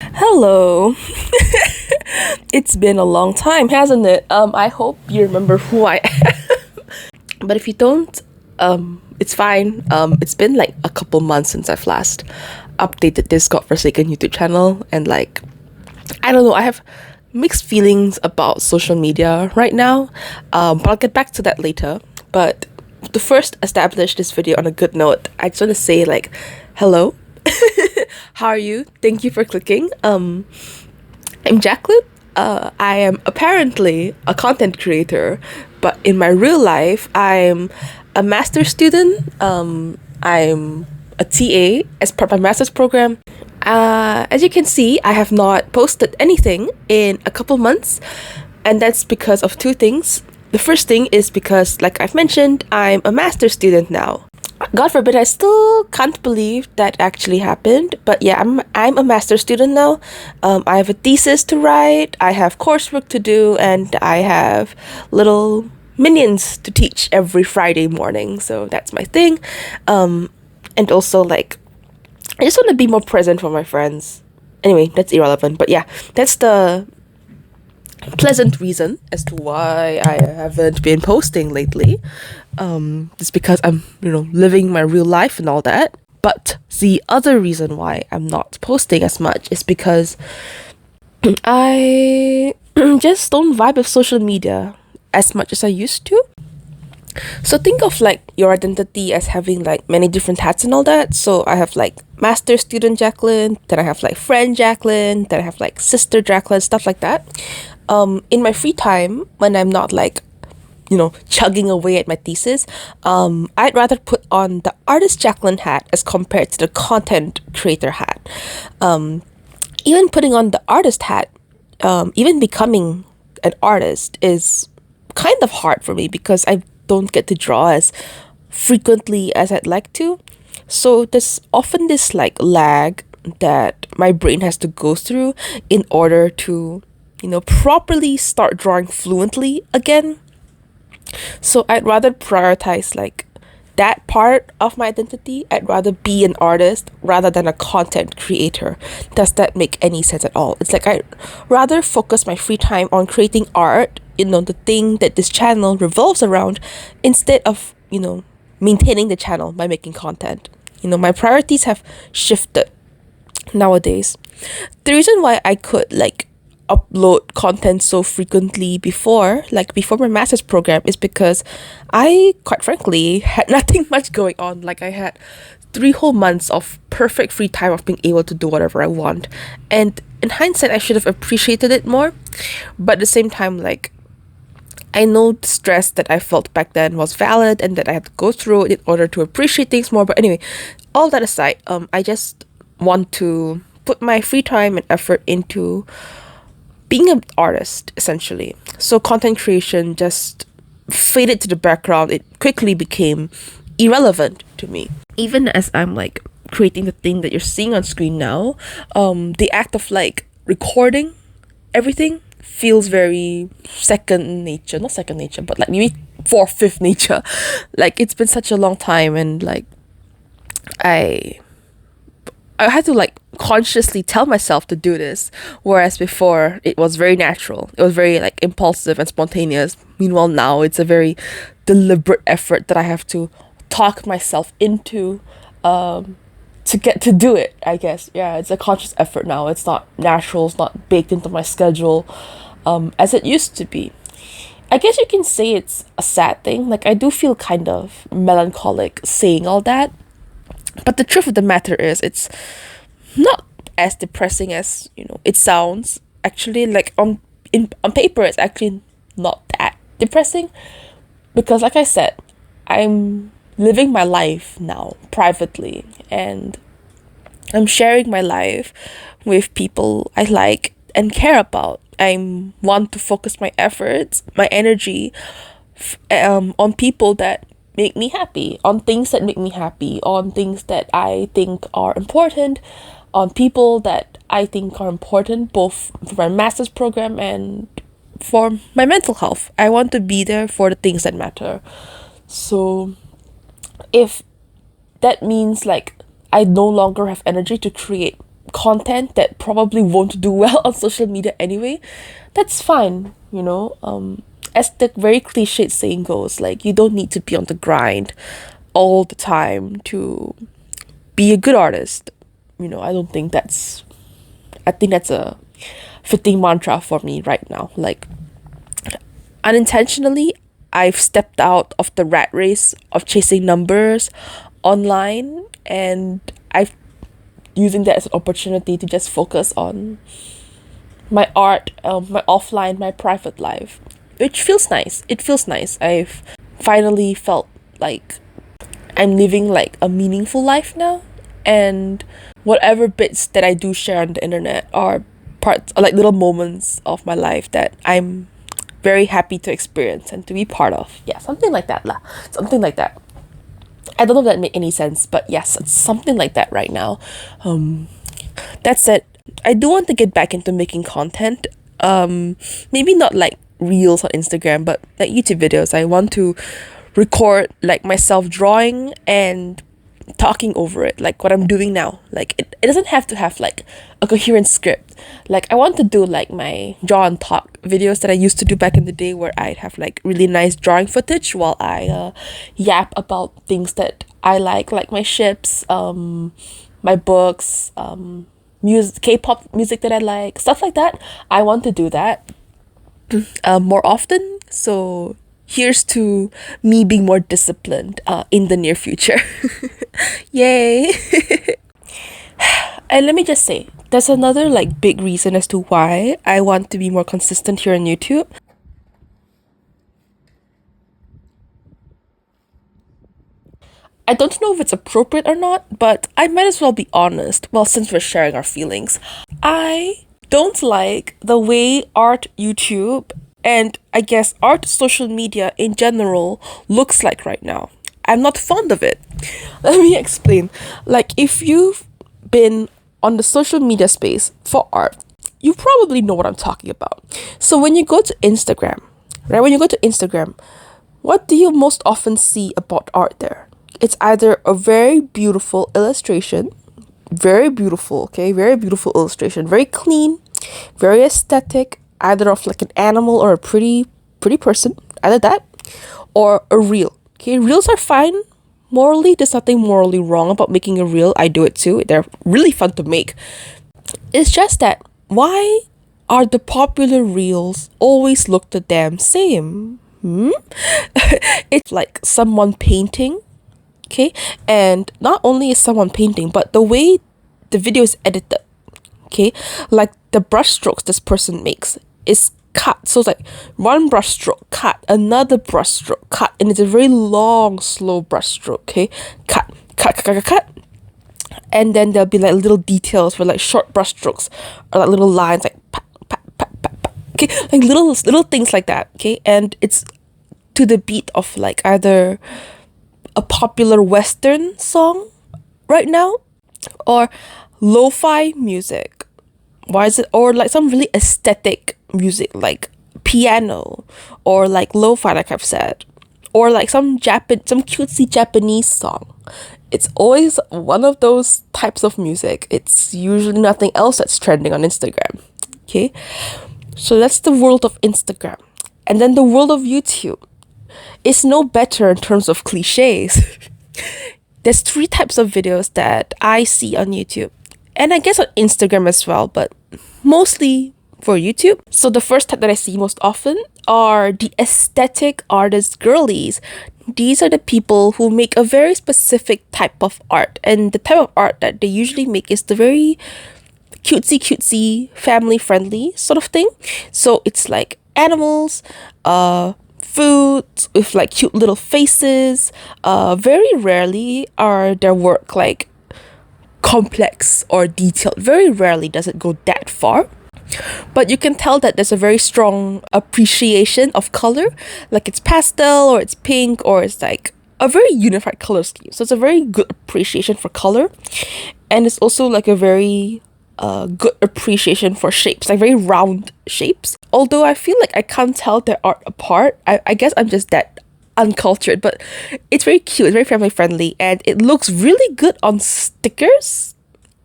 Hello. It's been a long time, hasn't it? I hope you remember who I am. But if you don't, it's fine. It's been like a couple months since I've last updated this godforsaken YouTube channel, and I don't know, I have mixed feelings about social media right now. But I'll get back to that later. But to first establish this video on a good note, I just want to say hello. How are you? Thank you for clicking. I'm Jacqueline. I am apparently a content creator, but in my real life, I'm a master's student. I'm a TA as part of my master's program. As you can see, I have not posted anything in a couple months, and that's because of two things. The first thing is because, like I've mentioned, I'm a master's student now. God forbid, I still can't believe that actually happened. But yeah, I'm a master's student now. I have a thesis to write, I have coursework to do, and I have little minions to teach every Friday morning. So that's my thing. And also I just want to be more present for my friends. Anyway, that's irrelevant. But yeah, that's the pleasant reason as to why I haven't been posting lately. It's because I'm, living my real life and all that. But the other reason why I'm not posting as much is because I just don't vibe with social media as much as I used to. So think of your identity as having many different hats and all that. So I have master student Jacqueline, then I have friend Jacqueline, then I have sister Jacqueline, stuff like that. In my free time, when I'm not chugging away at my thesis, I'd rather put on the artist Jacqueline hat as compared to the content creator hat. Even putting on the artist hat, even becoming an artist is kind of hard for me because I don't get to draw as frequently as I'd like to. So there's often this lag that my brain has to go through in order to properly start drawing fluently again. So I'd rather prioritize that part of my identity. I'd rather be an artist rather than a content creator. Does that make any sense at all? It's I'd rather focus my free time on creating art, the thing that this channel revolves around, instead of, maintaining the channel by making content. My priorities have shifted nowadays. The reason why I could upload content so frequently before my master's program is because I, quite frankly, had nothing much going on. I had 3 whole months of perfect free time of being able to do whatever I want. And in hindsight, I should have appreciated it more. But at the same time, I know the stress that I felt back then was valid and that I had to go through it in order to appreciate things more. But anyway, all that aside, I just want to put my free time and effort into being an artist, essentially. So content creation just faded to the background. It quickly became irrelevant to me. Even as I'm creating the thing that you're seeing on screen now, the act of recording everything feels very second nature. Not second nature, but maybe fourth, fifth nature. It's been such a long time, and I had to consciously tell myself to do this, whereas before it was very natural. It was very impulsive and spontaneous. Meanwhile now it's a very deliberate effort that I have to talk myself into to get to do it, I guess. Yeah, it's a conscious effort now. It's not natural, it's not baked into my schedule as it used to be. I guess you can say it's a sad thing. I do feel kind of melancholic saying all that. But the truth of the matter is, it's not as depressing as it sounds. Actually, on paper, it's actually not that depressing, because like I said, I'm living my life now privately, and I'm sharing my life with people I like and care about. I want to focus my efforts, my energy, on people that make me happy, on things that make me happy, on things that I think are important, on people that I think are important, both for my master's program and for my mental health. I want to be there for the things that matter. So if that means I no longer have energy to create content that probably won't do well on social media anyway, that's fine, you know. As the very cliched saying goes, like, you don't need to be on the grind all the time to be a good artist. You know, I think that's a fitting mantra for me right now. Like, unintentionally, I've stepped out of the rat race of chasing numbers online, and I've using that as an opportunity to just focus on my art, my offline, my private life, which feels nice. It feels nice. I've finally felt like I'm living like a meaningful life now, and whatever bits that I do share on the internet are parts, like little moments of my life that I'm very happy to experience and to be part of. Yeah, something like that lah. Something like that. I don't know if that made any sense, but yes, it's something like that right now. That said, I do want to get back into making content. Maybe not like reels on Instagram, but like YouTube videos. I want to record like myself drawing and talking over it, like what I'm doing now. Like it doesn't have to have like a coherent script. Like I want to do like my draw and talk videos that I used to do back in the day, where I'd have like really nice drawing footage while I yap about things that I like my ships, my books, music, K-pop music that I like, stuff like that. I want to do that more often. So here's to me being more disciplined in the near future. Yay. And let me just say, there's another like big reason as to why I want to be more consistent here on YouTube. I don't know if it's appropriate or not, but I might as well be honest. Well, since we're sharing our feelings, I don't like the way art YouTube, and I guess art social media in general, looks like right now. I'm not fond of it. Let me explain. Like, if you've been on the social media space for art, you probably know what I'm talking about. So when you go to Instagram, right? When you go to Instagram, what do you most often see about art there? It's either a very beautiful illustration, very beautiful, okay? Very beautiful illustration, very clean, very aesthetic, either of like an animal or a pretty person, either that, or a reel. Okay, reels are fine. Morally, there's nothing morally wrong about making a reel. I do it too. They're really fun to make. It's just that, why are the popular reels always look the damn same? It's like someone painting, okay? And not only is someone painting, but the way the video is edited, okay? Like the brush strokes this person makes is cut. So it's like one brush stroke, cut, another brush stroke, cut, and it's a very long, slow brush stroke, okay? Cut, cut, cut, cut, cut. And then there'll be like little details for like short brush strokes, or like little lines like pat, pat, pat, pat, pat. Okay, like little things like that, okay? And it's to the beat of like either a popular Western song right now, or lo-fi music. Why is it? Or like some really aesthetic music, like piano, or like lo-fi, like I've said, or like some cutesy Japanese song. It's always one of those types of music. It's usually nothing else that's trending on Instagram. Okay, so that's the world of Instagram. And then the world of YouTube is no better in terms of cliches. There's 3 types of videos that I see on YouTube, and I guess on Instagram as well, but mostly for YouTube. So the first type that I see most often are the aesthetic artist girlies. These are the people who make a very specific type of art, and the type of art that they usually make is the very cutesy, family friendly sort of thing. So it's like animals, food with like cute little faces. Very rarely are their work like complex or detailed. Very rarely does it go that far. But you can tell that there's a very strong appreciation of color, like it's pastel or it's pink, or it's like a very unified color scheme. So it's a very good appreciation for color, and it's also like a very good appreciation for shapes, like very round shapes. Although I feel like I can't tell their art apart. I guess I'm just that uncultured, but it's very cute, it's very family friendly, and it looks really good on stickers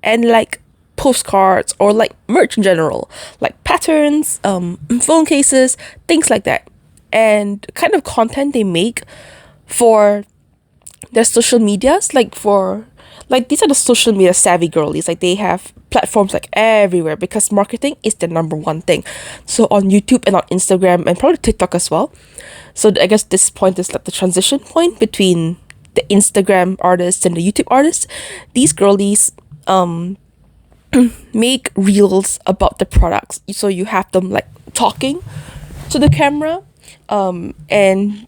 and like postcards or like merch in general, like patterns, phone cases, things like that. And kind of content they make for their social medias, like these are the social media savvy girlies. Like they have platforms like everywhere because marketing is the number one thing. So on YouTube and on Instagram and probably TikTok as well. So I guess this point is like the transition point between the Instagram artists and the YouTube artists. These girlies make reels about the products. So you have them like talking to the camera, and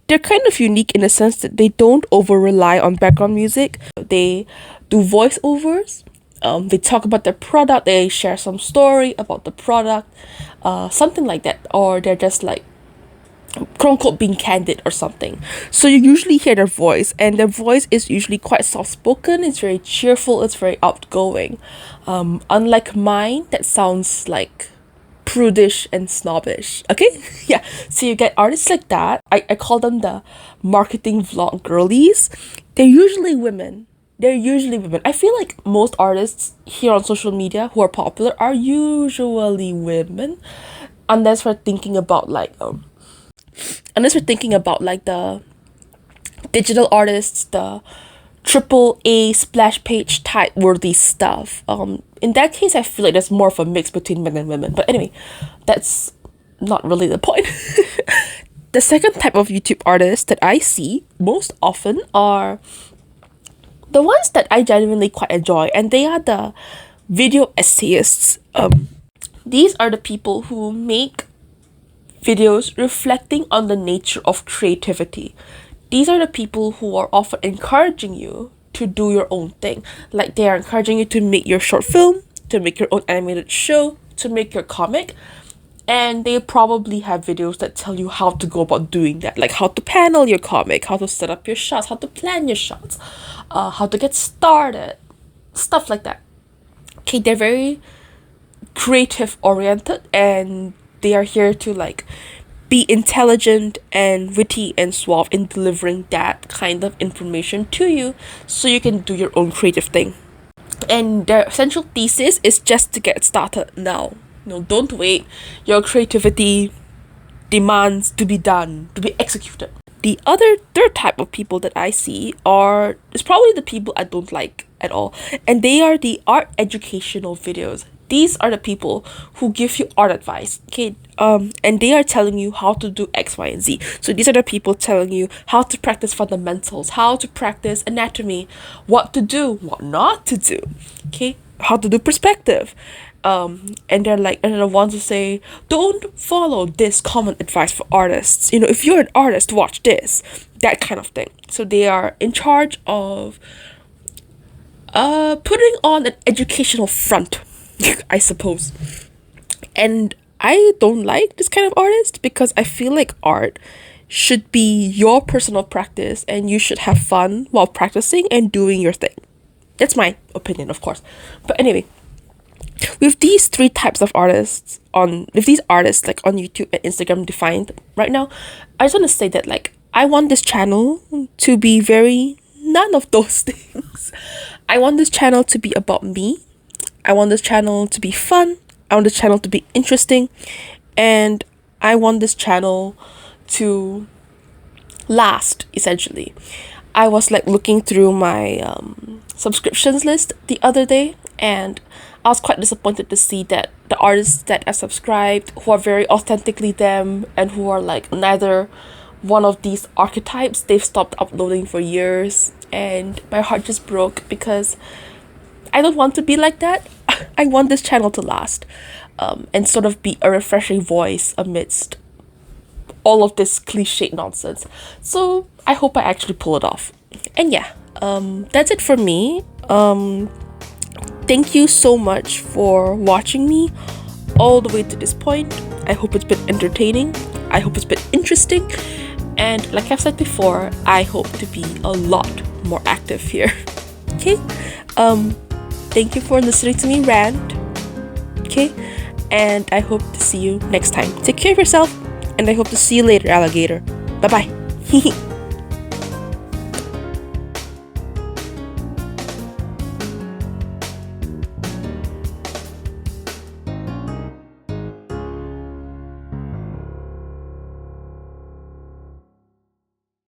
they're kind of unique in the sense that they don't over rely on background music. They do voiceovers. They talk about their product. They share some story about the product, something like that, or they're just like quote unquote being candid or something. So you usually hear their voice, and their voice is usually quite soft spoken. It's very cheerful. It's very outgoing. Unlike mine, that sounds like prudish and snobbish. Okay, yeah. So you get artists like that. I call them the marketing vlog girlies. They're usually women. I feel like most artists here on social media who are popular are usually women, unless we're thinking about like the digital artists, the AAA splash page type worthy stuff. In that case, I feel like there's more of a mix between men and women. But anyway, that's not really the point. The second type of YouTube artists that I see most often are the ones that I genuinely quite enjoy, and they are the video essayists. These are the people who make videos reflecting on the nature of creativity. These are the people who are often encouraging you to do your own thing. Like they are encouraging you to make your short film, to make your own animated show, to make your comic. And they probably have videos that tell you how to go about doing that, like how to panel your comic, how to set up your shots, how to plan your shots, how to get started, stuff like that. Okay, they're very creative oriented, and they are here to like be intelligent and witty and suave in delivering that kind of information to you so you can do your own creative thing. And their essential thesis is just to get started now. No, don't wait. Your creativity demands to be done, to be executed. The other third type of people that I see is probably the people I don't like at all. And they are the art educational videos. These are the people who give you art advice, okay? And they are telling you how to do X, Y, and Z. So these are the people telling you how to practice fundamentals, how to practice anatomy, what to do, what not to do, okay? How to do perspective. And they're the ones who say, don't follow this common advice for artists. If you're an artist, watch this, that kind of thing. So they are in charge of putting on an educational front, I suppose. And I don't like this kind of artist because I feel like art should be your personal practice and you should have fun while practicing and doing your thing. That's my opinion, of course. But anyway, with these three types of artists with these artists like on YouTube and Instagram defined right now, I just want to say that like I want this channel to be very none of those things. I want this channel to be about me. I want this channel to be fun. I want this channel to be interesting, and I want this channel to last, essentially. I was like looking through my subscriptions list the other day, and I was quite disappointed to see that the artists that I subscribed, who are very authentically them and who are like neither one of these archetypes, they've stopped uploading for years, and my heart just broke because I don't want to be like that. I want this channel to last, and sort of be a refreshing voice amidst all of this cliched nonsense. So I hope I actually pull it off. And yeah, that's it for me. Thank you so much for watching me all the way to this point. I hope it's been entertaining. I hope it's been interesting. And like I've said before, I hope to be a lot more active here. Okay? Thank you for listening to me rant. Okay? And I hope to see you next time. Take care of yourself, and I hope to see you later, alligator. Bye-bye.